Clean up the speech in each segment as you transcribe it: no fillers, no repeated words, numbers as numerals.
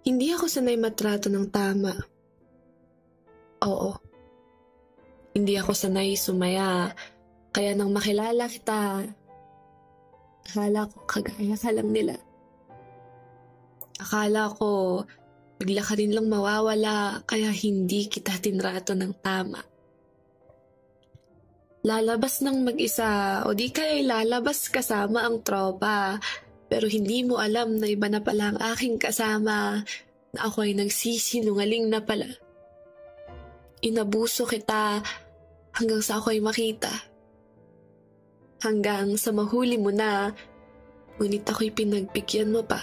Hindi ako sanay matrato ng tama. Oo. Hindi ako sanay sumaya. Kaya nang makilala kita, akala ko kagaya ka lang nila. Akala ko bigla ka rin lang mawawala kaya hindi kita tinrato ng tama. Lalabas ng mag-isa o di kaya lalabas kasama ang tropa. Pero hindi mo alam na iba na pala ang aking kasama, na ako ay nagsisinungaling na pala. Inabuso kita hanggang sa ako ay makita. Hanggang sa mahuli mo na, ngunit ako'y pinagbigyan mo pa.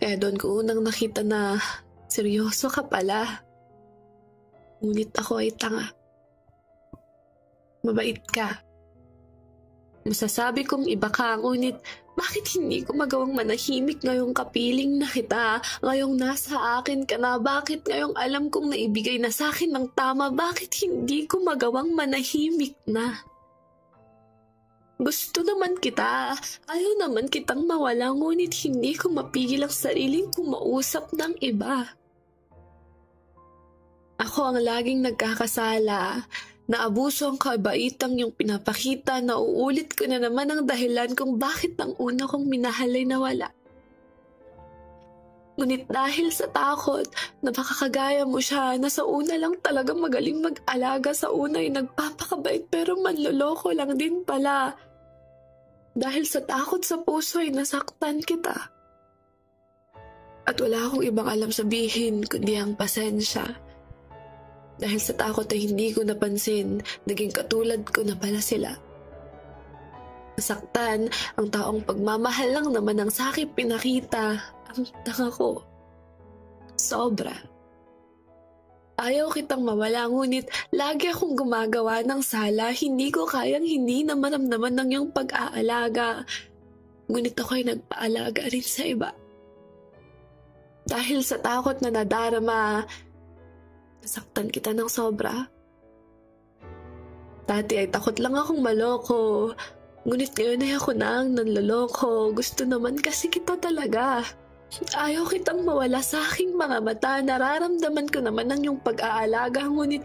Kaya doon ko unang nakita na seryoso ka pala. Ngunit ako ay tanga. Mabait ka. Masasabi kong iba ka, ngunit bakit hindi ko magawang manahimik ngayong kapiling na kita? Ngayong nasa akin ka na, bakit ngayong alam kong naibigay na sa akin ng tama, bakit hindi ko magawang manahimik na? Gusto naman kita, ayaw naman kitang mawala, ngunit hindi ko mapigil ang sariling kong mausap ng iba. Ako ang laging nagkakasala. Naabuso ang kabaitang yung pinapakita, na uulit ko na naman ang dahilan kung bakit ang una kong minahal ay nawala. Ngunit dahil sa takot na makakagaya mo siya, na sa una lang talaga magaling mag-alaga, sa una ay nagpapakabait pero manloloko lang din pala. Dahil sa takot sa puso ay nasaktan kita. At wala akong ibang alam sabihin kundi ang pasensya. Dahil sa takot ay hindi ko napansin, naging katulad ko na pala sila. Nasaktan ang taong pagmamahal lang naman ang sakit pinakita, ang tanga ko. Sobra. Ayaw kitang mawala, ngunit lagi akong gumagawa ng sala, hindi ko kayang hindi na maramdaman ng iyong pag-aalaga. Ngunit ako'y nagpaalaga rin sa iba. Dahil sa takot na nadarama, nasaktan kita ng sobra. Dati ay takot lang akong maloko. Ngunit ngayon ay ako na ang nanloloko. Gusto naman kasi kita talaga. Ayaw kitang mawala sa aking mga mata. Nararamdaman ko naman ang iyong pag-aalaga. Ngunit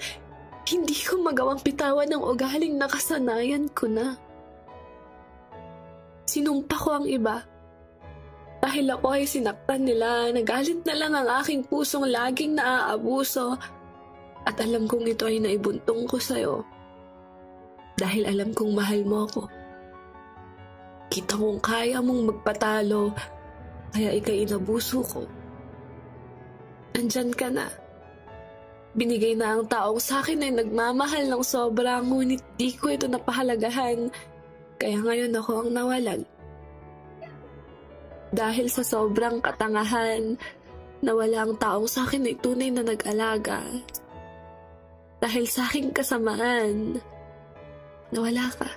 hindi ko magawang pitawan ng ugaling nakasanayan ko na. Sinumpa ko ang iba. Dahil ako ay sinaktan nila, nagalit na lang ang aking pusong laging naaabuso. At alam kong ito ay naibuntong ko sa'yo. Dahil alam kong mahal mo ako. Kita kong kaya mong magpatalo, kaya ika'y inabuso ko. Andyan ka na. Binigay na ang taong sa akin ay nagmamahal ng sobra, ngunit di ko ito napahalagahan. Kaya ngayon ako ang nawalan. Dahil sa sobrang katangahan, nawala ang taong sa akin ay tunay na nag-alaga. Dahil sa aking kasamaan, nawala ka.